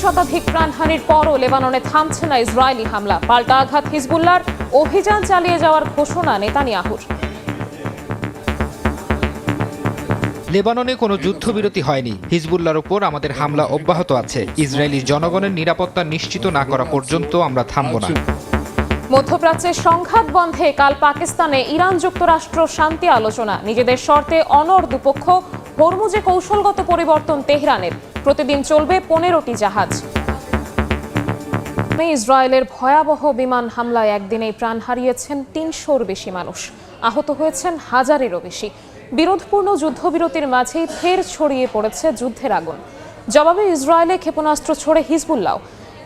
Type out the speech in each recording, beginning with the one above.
শতাধিক প্রাণহানির পরও লেবাননে থামছে না ইসরায়েলি হামলা। পাল্টা আঘাত হিজবুল্লাহর, অভিযান চালিয়ে যাওয়ার ঘোষণা নেতানিয়াহুর। লেবাননে কোনো যুদ্ধবিরতি হয়নি। হিজবুল্লাহর উপর আমাদের হামলা অব্যাহত আছে। ইসরায়েলি জনগণের নিরাপত্তা নিশ্চিত না করা পর্যন্ত আমরা থামব না। মধ্যপ্রাচ্যের সংঘাত বন্ধে কাল পাকিস্তানে ইরান যুক্তরাষ্ট্র শান্তি আলোচনা। নিজেদের শর্তে অনড় দুপক্ষ। হরমুজে কৌশলগত পরিবর্তন তেহরানের। প্রতিদিন চলবে 15টি জাহাজ। ইসরায়েলের ভয়াবহ বিমান হামলায় একদিনেই প্রাণ হারিয়েছেন 300-র বেশি মানুষ। আহত হয়েছেন হাজারেরও বেশি। বিরোধপূর্ণ যুদ্ধবিরতির মাঝেই ফের ছড়িয়ে পড়েছে যুদ্ধের আগুন। জবাবে ইসরায়েলে ক্ষেপণাস্ত্র ছোড়ে হিজবুল্লাহ।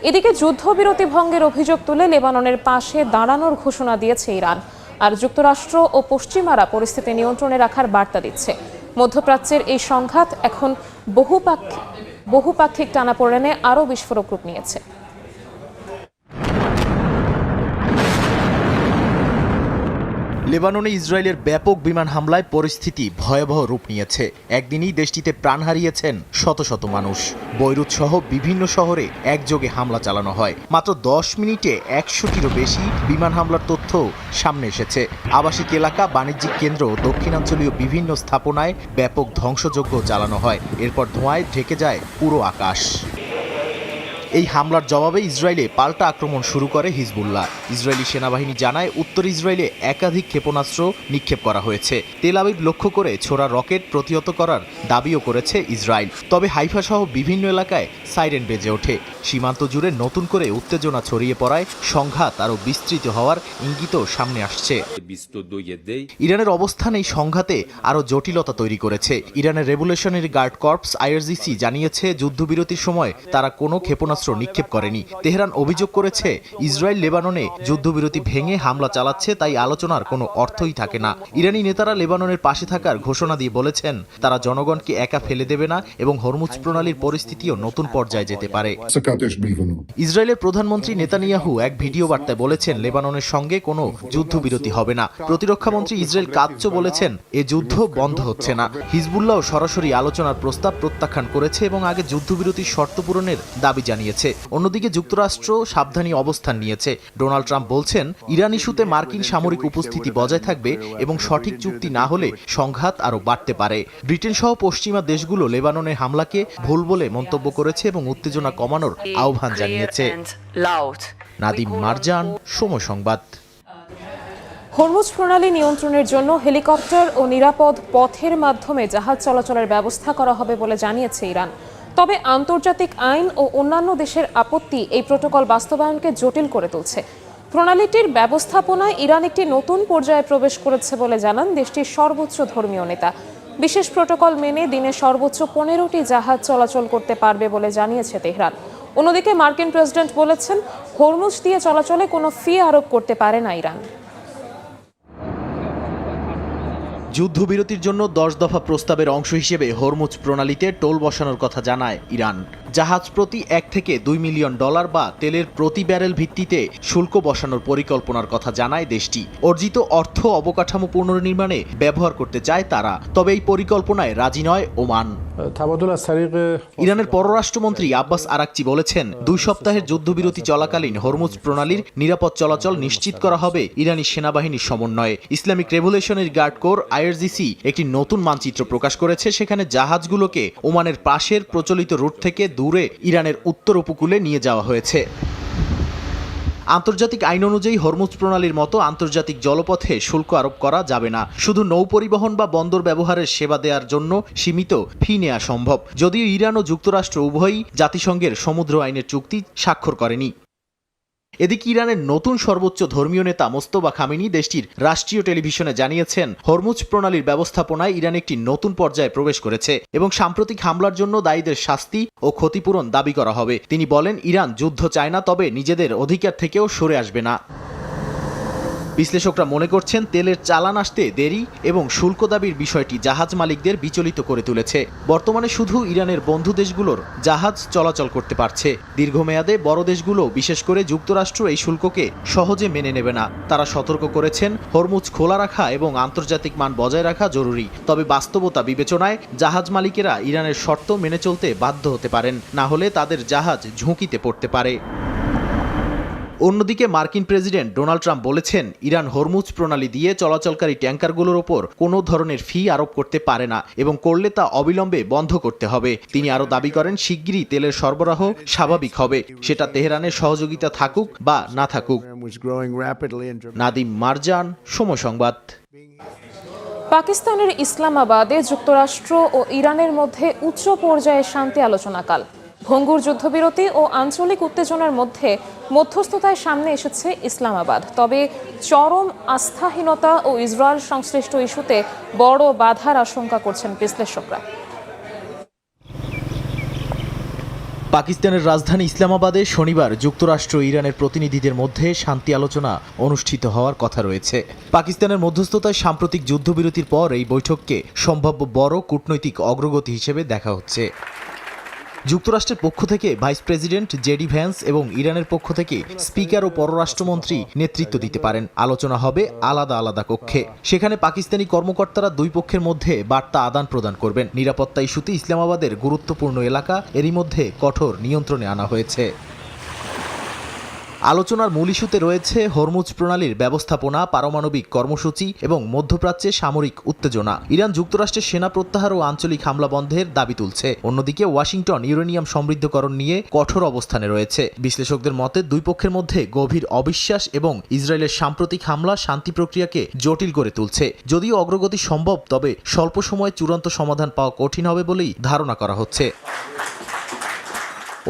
এদিকে যুদ্ধবিরতি ভঙ্গের অভিযোগ তুলে লেবাননের পাশে দাঁড়ানোর ঘোষণা দিয়েছে ইরান। আর যুক্তরাষ্ট্র ও পশ্চিমারা পরিস্থিতি নিয়ন্ত্রণে রাখার বার্তা দিচ্ছে। মধ্যপ্রাচ্যের এই সংঘাত এখন বহুপাক্ষিক টানাপোড়েনে আরও বিস্ফোরক রূপ নিয়েছে। লেবাননে ইসরায়েলের ব্যাপক বিমান হামলায় পরিস্থিতি ভয়াবহ রূপ নিয়েছে। একদিনই দেশটিতে প্রাণ হারিয়েছেন শত শত মানুষ। বৈরুত সহ বিভিন্ন শহরে একযোগে হামলা চালানো হয়। মাত্র 10 মিনিটে 100টিরও বেশি বিমান হামলার তথ্য সামনে এসেছে। আবাসিক এলাকা, বাণিজ্যিক কেন্দ্র, দক্ষিণাঞ্চলীয় বিভিন্ন স্থাপনায় ব্যাপক ধ্বংসযজ্ঞ চালানো হয়। এরপর ধোঁয়ায় ঢেকে যায় পুরো আকাশ। এই হামলার জবাবে ইসরায়েলে পাল্টা আক্রমণ শুরু করে হিজবুল্লাহ। ইসরায়েলি সেনাবাহিনী জানায়, উত্তর ইসরায়েলে একাধিক ক্ষেপণাস্ত্র নিক্ষেপ করা হয়েছে। তেল আবিব লক্ষ্য করে ছোড়া রকেট প্রতিহত করার দাবিও করেছে ইসরায়েল। তবে হাইফা সহ বিভিন্ন এলাকায় সাইরেন বেজে ওঠে। সীমান্ত জুড়ে নতুন করে উত্তেজনা ছড়িয়ে পড়ায় সংঘাত আরও বিস্তৃত হওয়ার ইঙ্গিতও সামনে আসছে। ইরানের অবস্থান এই সংঘাতে আরও জটিলতা তৈরি করেছে। ইরানের রেভলিউশনারি গার্ড কর্পস IRGC জানিয়েছে, যুদ্ধবিরতির সময় তারা কোনো ক্ষেপণাস্ত্র নিক্ষেপ করেনি। তেহরান অভিযোগ করেছে, ইসরায়েল লেবাননে যুদ্ধবিরতি ভেঙে হামলা চালাচ্ছে, তাই আলোচনার কোনো অর্থই থাকে না। ইরানি নেতারা লেবাননের পাশে থাকার ঘোষণা দিয়ে বলেছেন, তারা জনগণকে একা ফেলে দেবে না এবং হরমুজ প্রণালীর পরিস্থিতিও নতুন পর্যায়ে যেতে পারে। ইসরায়েলের প্রধানমন্ত্রী নেতানিয়াহু এক ভিডিও বার্তায় বলেছেন, লেবাননের সঙ্গে কোনো যুদ্ধবিরতি হবে না। প্রতিরক্ষামন্ত্রী ইসরায়েল কাৎজও বলেছেন, এ যুদ্ধ বন্ধ হচ্ছে না। হিজবুল্লাহ সরাসরি আলোচনার প্রস্তাব প্রত্যাখ্যান করেছে এবং আগে যুদ্ধবিরতির শর্ত পূরণের দাবি জানিয়েছে। অন্যদিকে যুক্তরাষ্ট্র সাবধানী অবস্থান নিয়েছে। ডোনাল্ড ট্রাম্প বলছেন, ইরান ইস্যুতে মার্কিন সামরিক উপস্থিতি বজায় থাকবে এবং সঠিক চুক্তি না হলে সংঘাত আরও বাড়তে পারে। ব্রিটেন সহ পশ্চিমা দেশগুলো লেবাননের হামলাকে ভুল বলে মন্তব্য করেছে এবং উত্তেজনা কমানোর আহ্বান জানিয়েছে। নাদিম মারজান, সময় সংবাদ। হরমুজ প্রণালী নিয়ন্ত্রণের জন্য হেলিকপ্টার ও নিরাপদ পথের মাধ্যমে জাহাজ চলাচলের ব্যবস্থা করা হবে বলে জানিয়েছে ইরান। তবে আন্তর্জাতিক আইন ও অন্যান্য দেশের আপত্তি এই প্রোটোকল বাস্তবায়নকে জটিল করে তুলছে। প্রণালীটির ব্যবস্থাপনায় ইরান একটি নতুন পর্যায়ে প্রবেশ করেছে বলে জানান দেশটির সর্বোচ্চ ধর্মীয় নেতা। বিশেষ প্রোটোকল মেনে দিনে সর্বোচ্চ 15টি জাহাজ চলাচল করতে পারবে বলে জানিয়েছে তেহরান। অন্যদিকে মার্কিন প্রেসিডেন্ট বলেছেন, হরমুজ দিয়ে চলাচলে কোনো ফি আরোপ করতে পারে না ইরান। যুদ্ধবিরতির জন্য 10 দফা প্রস্তাবের অংশ হিসেবে হরমুজ প্রণালীতে টোল বসানোর কথা জানায় ইরান। জাহাজ প্রতি $1 থেকে $2 মিলিয়ন বা তেলের প্রতি ব্যারেল ভিত্তিতে শুল্ক বসানোর পরিকল্পনার কথা জানায় দেশটি। অর্জিত অর্থ অবকাঠামো পুনর্নির্মাণে ব্যবহার করতে চায় তারা। তবে এই পরিকল্পনায় রাজি নয় ওমান। ইরানের পররাষ্ট্রমন্ত্রী আব্বাস আরাকচি বলেছেন, 2 সপ্তাহের যুদ্ধবিরতি চলাকালীন হরমুজ প্রণালীর নিরাপদ চলাচল নিশ্চিত করা হবে ইরানি সেনাবাহিনীর সমন্বয়ে। Islamic revolutionary guard corps IRGC একটি নতুন মানচিত্র প্রকাশ করেছে। সেখানে জাহাজগুলোকে ওমানের পাশের প্রচলিত রুট থেকে দূরে ইরানের উত্তর উপকূলে নিয়ে যাওয়া হয়েছে। আন্তর্জাতিক আইন অনুযায়ী হরমুজ প্রণালীর মতো আন্তর্জাতিক জলপথে শুল্ক আরোপ করা যাবে না। শুধু নৌ পরিবহন বা বন্দর ব্যবহারের সেবা দেওয়ার জন্য সীমিত ফি নেওয়া সম্ভব। যদিও ইরান ও যুক্তরাষ্ট্র উভয়ই জাতিসংঘের সমুদ্র আইনের চুক্তি স্বাক্ষর করেনি। এদিকে ইরানের নতুন সর্বোচ্চ ধর্মীয় নেতা মোস্তফা খামেনি দেশটির রাষ্ট্রীয় টেলিভিশনে জানিয়েছেন, হরমুজ প্রণালীর ব্যবস্থাপনায় ইরান একটি নতুন পর্যায়ে প্রবেশ করেছে এবং সাম্প্রতিক হামলার জন্য দায়ীদের শাস্তি ও ক্ষতিপূরণ দাবি করা হবে। তিনি বলেন, ইরান যুদ্ধ চায় না, তবে নিজেদের অধিকার থেকেও সরে আসবে না। বিশ্লেষকরা মনে করছেন তেলের চালান আসতে দেরি এবং শুল্ক দাবির বিষয়টি জাহাজ মালিকদের বিচলিত করে তুলেছে। বর্তমানে শুধু ইরানের বন্ধু দেশগুলোর জাহাজ চলাচল করতে পারছে। দীর্ঘমেয়াদে বড় দেশগুলো বিশেষ করে যুক্তরাষ্ট্র এই শুল্ককে সহজে মেনে নেবে না। তারা সতর্ক করেছেন হরমুজ খোলা রাখা এবং আন্তর্জাতিক মান বজায় রাখা জরুরি। তবে বাস্তবতা বিবেচনায় জাহাজ মালিকেরা ইরানের শর্ত মেনে চলতে বাধ্য হতে পারেন, না হলে তাদের জাহাজ ঝুঁকিতে পড়তে পারে। অন্যদিকে মার্কিন প্রেসিডেন্ট ডোনাল্ড ট্রাম্প বলেছেন ইরান হরমুজ প্রণালী দিয়ে চলাচলকারী ট্যাঙ্কারগুলোর ওপর কোনো ধরনের ফি আরোপ করতে পারে না এবং করলে তা অবিলম্বে বন্ধ করতে হবে। তিনি আরও দাবি করেন শিগগিরই তেলের সরবরাহ স্বাভাবিক হবে, সেটা তেহরানের সহযোগিতা থাকুক বা না থাকুক। নাদিম মারজান, সময় সংবাদ। পাকিস্তানের ইসলামাবাদে যুক্তরাষ্ট্র ও ইরানের মধ্যে উচ্চ পর্যায়ে শান্তি আলোচনাকাল। ভঙ্গুর যুদ্ধবিরতি ও আঞ্চলিক উত্তেজনার মধ্যে মধ্যস্থতায় সামনে এসেছে ইসলামাবাদ। তবে চরম আস্থাহীনতা ও ইসরায়েল সংশ্লিষ্ট ইস্যুতে বড় বাধার আশঙ্কা করছেন বিশ্লেষকরা। পাকিস্তানের রাজধানী ইসলামাবাদে শনিবার যুক্তরাষ্ট্র ও ইরানের প্রতিনিধিদের মধ্যে শান্তি আলোচনা অনুষ্ঠিত হওয়ার কথা রয়েছে। পাকিস্তানের মধ্যস্থতায় সাম্প্রতিক যুদ্ধবিরতির পর এই বৈঠককে সম্ভাব্য বড় কূটনৈতিক অগ্রগতি হিসেবে দেখা হচ্ছে। যুক্তরাষ্ট্রের পক্ষ থেকে ভাইস প্রেসিডেন্ট জেডি ভ্যান্স এবং ইরানের পক্ষ থেকে স্পিকার ও পররাষ্ট্রমন্ত্রী নেতৃত্ব দিতে পারেন। আলোচনা হবে আলাদা আলাদা কক্ষে। সেখানে পাকিস্তানি কর্মকর্তারা দুই পক্ষের মধ্যে বার্তা আদান প্রদান করবেন। নিরাপত্তা ইস্যুতে ইসলামাবাদের গুরুত্বপূর্ণ এলাকা এরই মধ্যে কঠোর নিয়ন্ত্রণে আনা হয়েছে। আলোচনার মূল ইস্যুতে রয়েছে হরমুজ প্রণালীর ব্যবস্থাপনা, পারমাণবিক কর্মসূচি এবং মধ্যপ্রাচ্যে সামরিক উত্তেজনা। ইরান যুক্তরাষ্ট্রের সেনা প্রত্যাহার ও আঞ্চলিক হামলা বন্ধের দাবি তুলছে। অন্যদিকে ওয়াশিংটন ইউরেনিয়াম সমৃদ্ধকরণ নিয়ে কঠোর অবস্থানে রয়েছে। বিশ্লেষকদের মতে দুই পক্ষের মধ্যে গভীর অবিশ্বাস এবং ইসরায়েলের সাম্প্রতিক হামলা শান্তি প্রক্রিয়াকে জটিল করে তুলছে। যদিও অগ্রগতি সম্ভব, তবে স্বল্প সময়ে চূড়ান্ত সমাধান পাওয়া কঠিন হবে বলেই ধারণা করা হচ্ছে।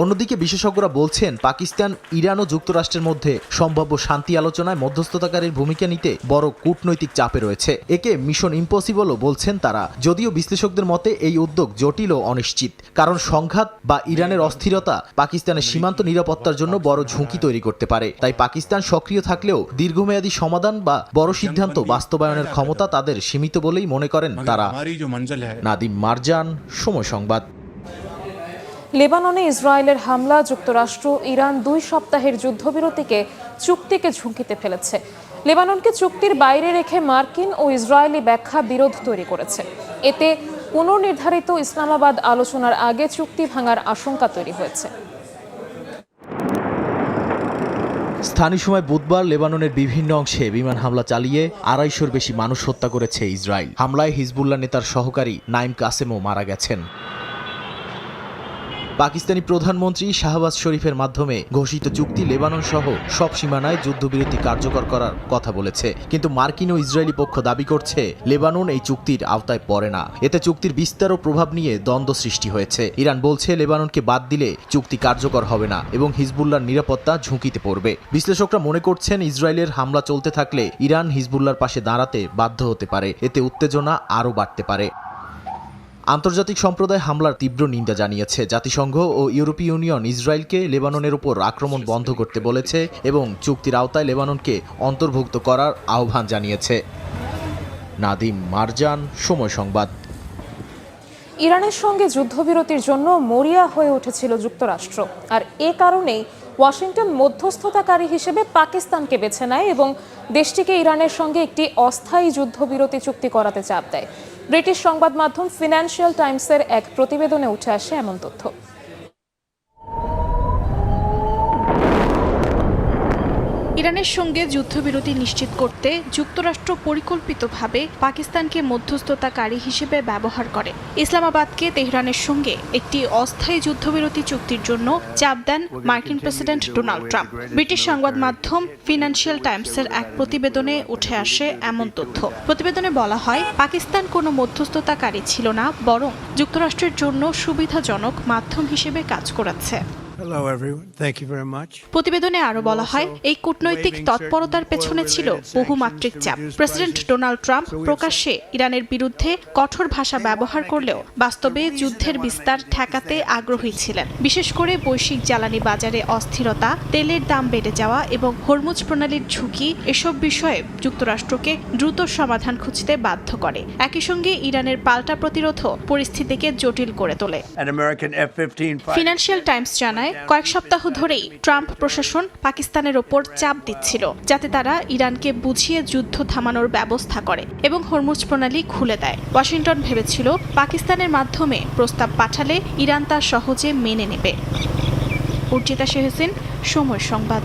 অন্যদিকে বিশেষজ্ঞরা বলছেন পাকিস্তান, ইরান ও যুক্তরাষ্ট্রের মধ্যে সম্ভাব্য শান্তি আলোচনায় মধ্যস্থতাকারীর ভূমিকা নিতে বড় কূটনৈতিক চাপে রয়েছে। একে মিশন ইম্পসিবলও বলছেন তারা। যদিও বিশ্লেষকদের মতে এই উদ্যোগ জটিল ও অনিশ্চিত, কারণ সংঘাত বা ইরানের অস্থিরতা পাকিস্তানের সীমান্ত নিরাপত্তার জন্য বড় ঝুঁকি তৈরি করতে পারে। তাই পাকিস্তান সক্রিয় থাকলেও দীর্ঘমেয়াদী সমাধান বা বড় সিদ্ধান্ত বাস্তবায়নের ক্ষমতা তাদের সীমিত বলেই মনে করেন তারা। নাদিম মারজান, সময় সংবাদ। লেবাননে ইসরায়েলের হামলা যুক্তরাষ্ট্র ইরান 2 সপ্তাহের যুদ্ধবিরতিকে চুক্তিকে ঝুঁকিতে ফেলেছে। লেবাননকে চুক্তির বাইরে রেখে মার্কিন ও ইসরায়েলি ব্যাখ্যা বিরোধ তৈরি করেছে। এতে পুনর্নির্ধারিত ইসলামাবাদ আলোচনার আগে চুক্তি ভাঙার আশঙ্কা তৈরি হয়েছে। স্থানীয় সময় বুধবার লেবাননের বিভিন্ন অংশে বিমান হামলা চালিয়ে 250-র বেশি মানুষ হত্যা করেছে ইসরায়েল। হামলায় হিজবুল্লাহ নেতার সহকারী নাইম কাসেমও মারা গেছেন। পাকিস্তানি প্রধানমন্ত্রী শাহবাজ শরীফের মাধ্যমে ঘোষিত চুক্তি লেবানন সহ সব সীমানায় যুদ্ধবিরতি কার্যকর করার কথা বলেছে, কিন্তু মার্কিন ও ইসরায়েলি পক্ষ দাবি করছে লেবানন এই চুক্তির আওতায় পড়ে না। এতে চুক্তির বিস্তার ও প্রভাব নিয়ে দ্বন্দ্ব সৃষ্টি হয়েছে। ইরান বলছে লেবাননকে বাদ দিলে চুক্তি কার্যকর হবে না এবং হিজবুল্লাহর নিরাপত্তা ঝুঁকিতে পড়বে। বিশ্লেষকরা মনে করছেন ইসরায়েলের হামলা চলতে থাকলে ইরান হিজবুল্লাহর পাশে দাঁড়াতে বাধ্য হতে পারে। এতে উত্তেজনা আরও বাড়তে পারে। আন্তর্জাতিক সম্প্রদায় হামলার তীব্র নিন্দা জানিয়েছে। জাতিসংঘ ও ইউরোপীয় ইউনিয়ন ইসরায়েলকে লেবাননের উপর আক্রমণ বন্ধ করতে বলেছে এবং চুক্তির আওতায় লেবাননকে অন্তর্ভুক্ত করার আহ্বান জানিয়েছে। নাদিম মারজান, সময় সংবাদ। ইরানের সঙ্গে যুদ্ধবিরতির জন্য মরিয়া হয়ে উঠেছিল যুক্তরাষ্ট্র, আর এ কারণেই ওয়াশিংটন মধ্যস্থতাকারী হিসেবে পাকিস্তানকে বেছে নেয় এবং দেশটিকে ইরানের সঙ্গে একটি অস্থায়ী যুদ্ধবিরতি চুক্তি করাতে চাপ দেয়। ব্রিটিশ সংবাদ মাধ্যম ফিনান্সিয়াল টাইমসের এক প্রতিবেদনে উঠে আসে এমন তথ্য। ইরানের সঙ্গে যুদ্ধবিরতি নিশ্চিত করতে যুক্তরাষ্ট্র পরিকল্পিতভাবে পাকিস্তানকে মধ্যস্থতাকারী হিসেবে ব্যবহার করে। ইসলামাবাদকে তেহরানের সঙ্গে একটি অস্থায়ী যুদ্ধবিরতি চুক্তির জন্য চাপ দেন মার্কিন প্রেসিডেন্ট ডোনাল্ড ট্রাম্প। ব্রিটিশ সংবাদ মাধ্যম ফিনান্সিয়াল টাইমসের এক প্রতিবেদনে উঠে আসে এমন তথ্য। প্রতিবেদনে বলা হয়, পাকিস্তান কোনো মধ্যস্থতাকারী ছিল না, বরং যুক্তরাষ্ট্রের জন্য সুবিধাজনক মাধ্যম হিসেবে কাজ করেছে। Hello, everyone. Thank you very much. প্রতিবেদনে আরো বলা হয়, এই কূটনৈতিক তৎপরতার পেছনে ছিল বহুমাত্রিক চাপ। প্রেসিডেন্ট ডোনাল্ড ট্রাম্প প্রকাশ্যে ইরানের বিরুদ্ধে কঠোর ভাষা ব্যবহার করলেও বাস্তবে যুদ্ধের বিস্তার ঠেকাতে আগ্রহী ছিলেন। বিশেষ করে বৈশ্বিক জ্বালানি বাজারে অস্থিরতা, তেলের দাম বেড়ে যাওয়া এবং হরমুজ প্রণালীর ঝুঁকি এসব বিষয়ে যুক্তরাষ্ট্রকে দ্রুত সমাধান খুঁজতে বাধ্য করে। একই সঙ্গে ইরানের পাল্টা প্রতিরোধও পরিস্থিতিকে জটিল করে তোলে। An American F-15 financial Times জানায়, কয়েক সপ্তাহ ধরেই ট্রাম্প প্রশাসন পাকিস্তানের ওপর চাপ দিচ্ছিল যাতে তারা ইরানকে বুঝিয়ে যুদ্ধ থামানোর ব্যবস্থা করে এবং হরমুজ প্রণালী খুলে দেয়। ওয়াশিংটন ভেবেছিল পাকিস্তানের মাধ্যমে প্রস্তাব পাঠালে ইরান তা সহজে মেনে নেবে। উর্জিতা শেহসিন, সময় সংবাদ।